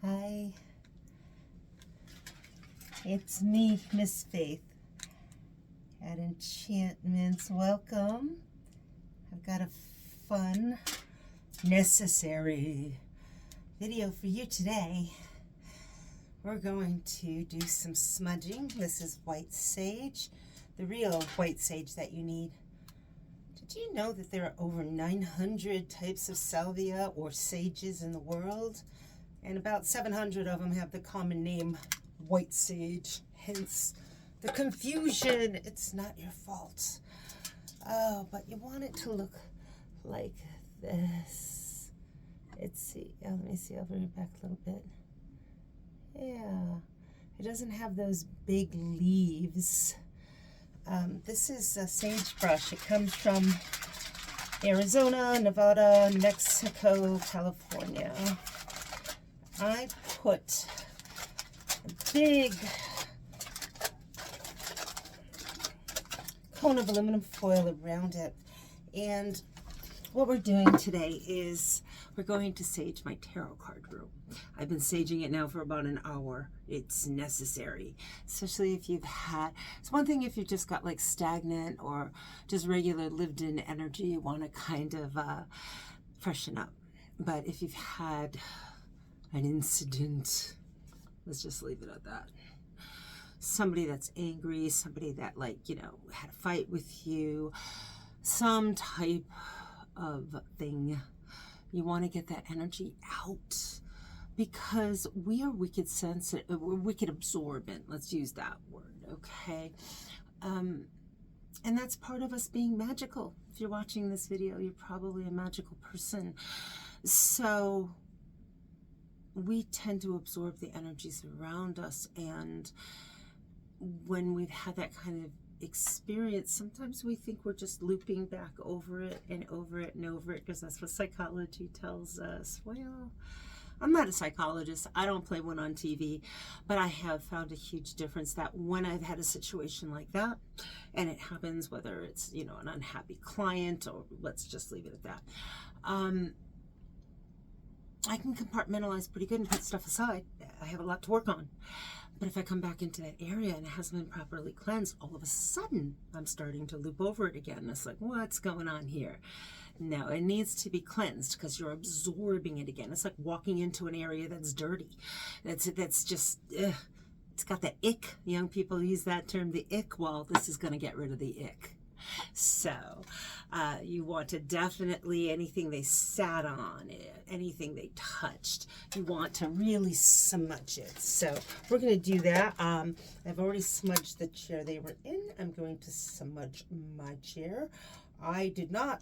Hi, it's me, Miss Faith at Enchantments. Welcome. I've got a fun, necessary video for you today. We're going to do some smudging. This is white sage, the real white sage that you need. Did you know that there are over 900 types of salvia or sages in the world? And about 700 of them have the common name white sage, hence the confusion. It's not your fault. Oh, but you want it to look like this. Let me see, I'll bring it back a little bit. Yeah, it doesn't have those big leaves. This is a sagebrush. It comes from Arizona, Nevada, New Mexico, California. I put a big cone of aluminum foil around it, and what we're doing today is we're going to sage my tarot card room. I've been saging it now for about an hour. It's necessary, especially if you've had, it's one thing if you've just got like stagnant or just regular lived-in energy, you want to kind of freshen up. But if you've had an incident, let's just leave it at that. Somebody that's angry, somebody that had a fight with you, some type of thing, you want to get that energy out, because we are wicked sensitive, we're wicked absorbent, let's use that word, okay? And that's part of us being magical. If you're watching this video, you're probably a magical person. So we tend to absorb the energies around us, and when we've had that kind of experience, sometimes we think we're just looping back over it and over it and over it, because that's what psychology tells us. Well, I'm not a psychologist, I don't play one on TV, but I have found a huge difference that when I've had a situation like that, and it happens whether it's an unhappy client, or let's just leave it at that, I can compartmentalize pretty good and put stuff aside. I have a lot to work on. But if I come back into that area and it hasn't been properly cleansed, all of a sudden I'm starting to loop over it again. It's like, what's going on here? No, it needs to be cleansed, because you're absorbing it again. It's like walking into an area that's dirty. That's just, it's got the ick. Young people use that term, the ick. Well, this is going to get rid of the ick. So you want to definitely, anything they sat on, anything they touched, you want to really smudge it. So we're going to do that. I've already smudged the chair they were in. I'm going to smudge my chair. I did not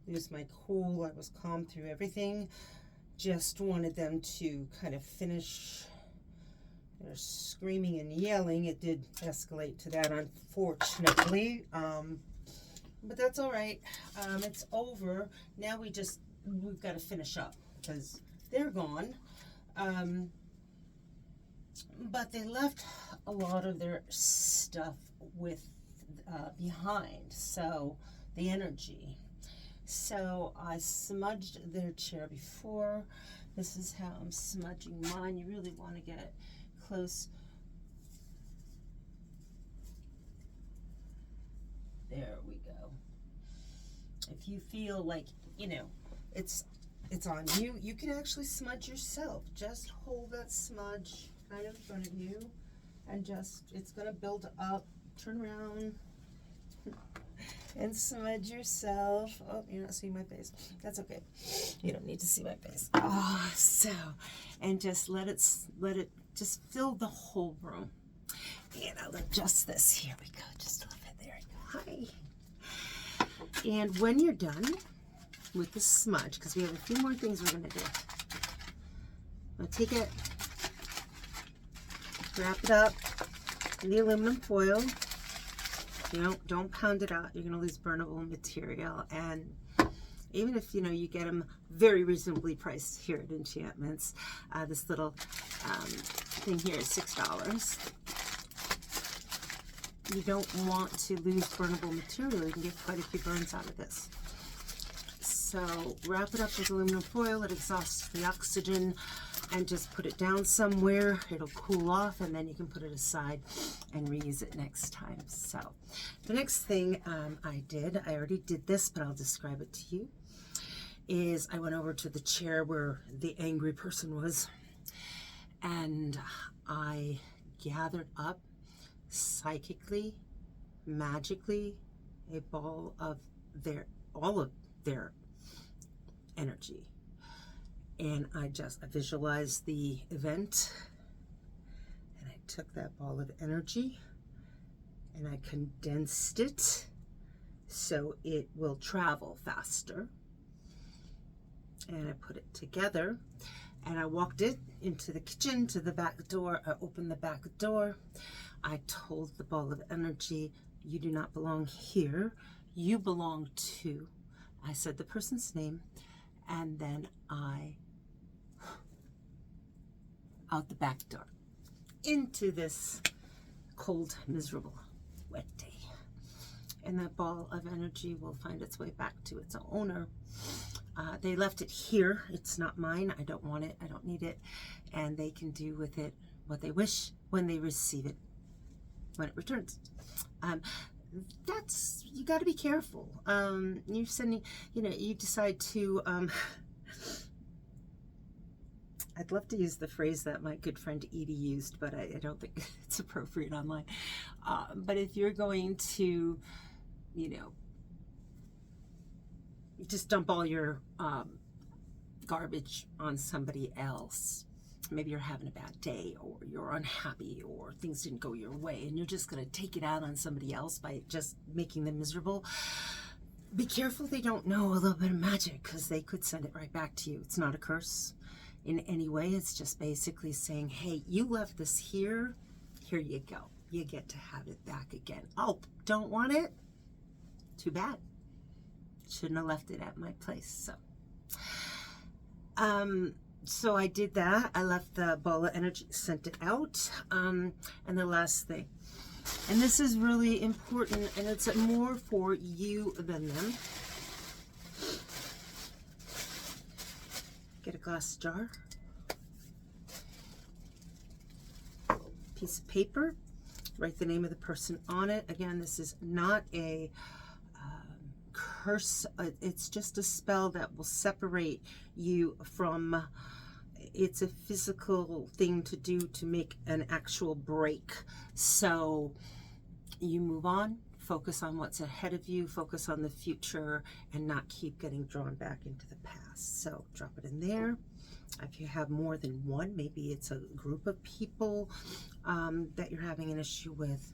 lose my cool. I was calm through everything. Just wanted them to kind of finish their screaming and yelling. It did escalate to that, unfortunately, but that's all right. It's over now. We've got to finish up because they're gone, but they left a lot of their stuff with behind, so the energy. So I smudged their chair before. This is how I'm smudging mine. You really want to get close. There we go. If you feel like it's on you, you can actually smudge yourself. Just hold that smudge right in front of you, and it's gonna build up. Turn around and smudge yourself. Oh, you're not seeing my face. That's okay. You don't need to see my face. And just let it just fill the whole room. And I'll adjust this. Here we go. Just a little bit. There we go. Hi. And when you're done with the smudge, because we have a few more things we're going to do. I'll take it, wrap it up in the aluminum foil. Don't pound it out. You're going to lose burnable material. And even if you get them very reasonably priced here at Enchantments, this little thing here is $6. You don't want to lose burnable material. You can get quite a few burns out of this. So wrap it up with aluminum foil. It exhausts the oxygen and just put it down somewhere. It'll cool off, and then you can put it aside and reuse it next time. So the next thing I already did this, but I'll describe it to you, is I went over to the chair where the angry person was, and I gathered up psychically, magically, a ball of all of their energy. And I visualized the event, and I took that ball of energy and I condensed it so it will travel faster. And I put it together, and I walked it into the kitchen to the back door. I opened the back door. I told the ball of energy, you do not belong here. You belong to. I said the person's name, and then I out the back door into this cold, miserable, wet day. And that ball of energy will find its way back to its owner. They left it here. It's not mine. I don't want it. I don't need it. And they can do with it what they wish when they receive it, when it returns. You got to be careful. You're sending, you decide to, I'd love to use the phrase that my good friend Edie used, but I don't think it's appropriate online. But if you're going to, just dump all your garbage on somebody else, maybe you're having a bad day, or you're unhappy, or things didn't go your way, and you're just going to take it out on somebody else by just making them miserable. Be careful they don't know a little bit of magic, because they could send it right back to you. It's not a curse in any way. It's just basically saying, hey, you left this here. Here you go. You get to have it back again. Oh, don't want it? Too bad. Shouldn't have left it at my place. So I did that. I left the ball of energy, sent it out. And the last thing, and this is really important, and it's more for you than them. Get a glass jar, piece of paper, write the name of the person on it. Again, this is not a curse. It's just a spell that will separate you from, it's a physical thing to do to make an actual break. So you move on, focus on what's ahead of you, focus on the future, and not keep getting drawn back into the past. So drop it in there. If you have more than one, maybe it's a group of people that you're having an issue with,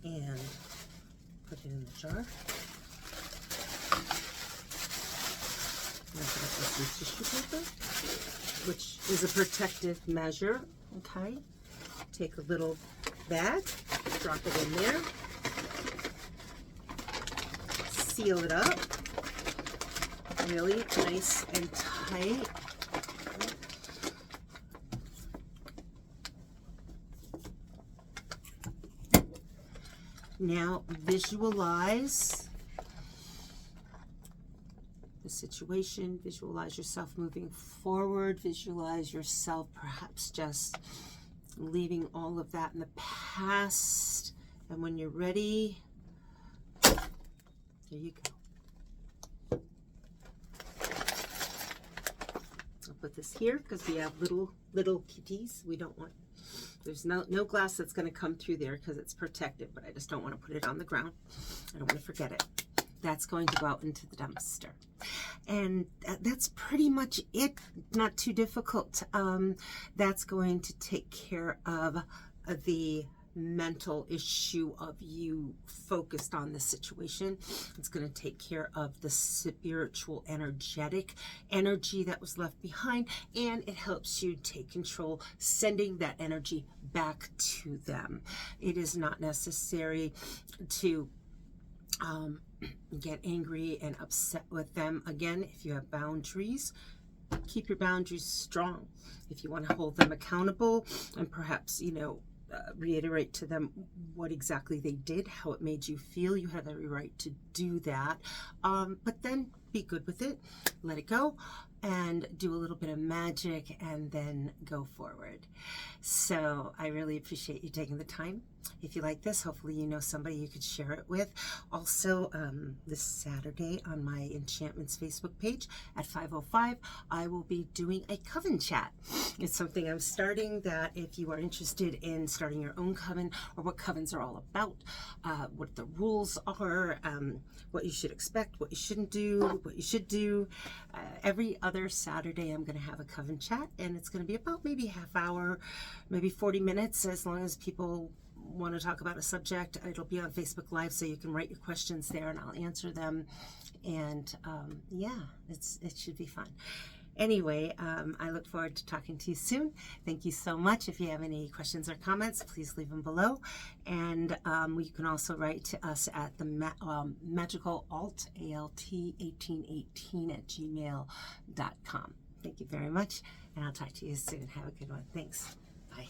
and put it in the jar. Some tissue paper, which is a protective measure. Okay, take a little bag, drop it in there, seal it up really nice and tight. Now visualize the situation, visualize yourself moving forward, visualize yourself perhaps just leaving all of that in the past, and when you're ready, there you go. I'll put this here because we have little kitties. We don't want, there's no glass that's going to come through there because it's protected, but I just don't want to put it on the ground. I don't want to forget it. That's going to go out into the dumpster. And that's pretty much it. Not too difficult. That's going to take care of the mental issue of you focused on the situation. It's going to take care of the spiritual, energetic energy that was left behind, and it helps you take control, sending that energy back to them. It is not necessary to get angry and upset with them. Again, if you have boundaries, keep your boundaries strong. If you want to hold them accountable and perhaps, reiterate to them what exactly they did, how it made you feel, you have every right to do that. But then be good with it, let it go, and do a little bit of magic and then go forward. So I really appreciate you taking the time. If you like this, hopefully you know somebody you could share it with. Also, this Saturday on my Enchantments Facebook page at 5:05, I will be doing a coven chat. It's something I'm starting that if you are interested in starting your own coven or what covens are all about, what the rules are, what you should expect, what you shouldn't do, what you should do. Every other Saturday I'm going to have a coven chat, and it's going to be about maybe half hour, maybe 40 minutes, as long as people want to talk about a subject. It'll be on Facebook Live, so you can write your questions there and I'll answer them. And yeah, it should be fun. Anyway, I look forward to talking to you soon. Thank you so much. If you have any questions or comments, please leave them below. And you can also write to us at the magical alt, ALT1818 at gmail.com. Thank you very much, and I'll talk to you soon. Have a good one. Thanks. Bye.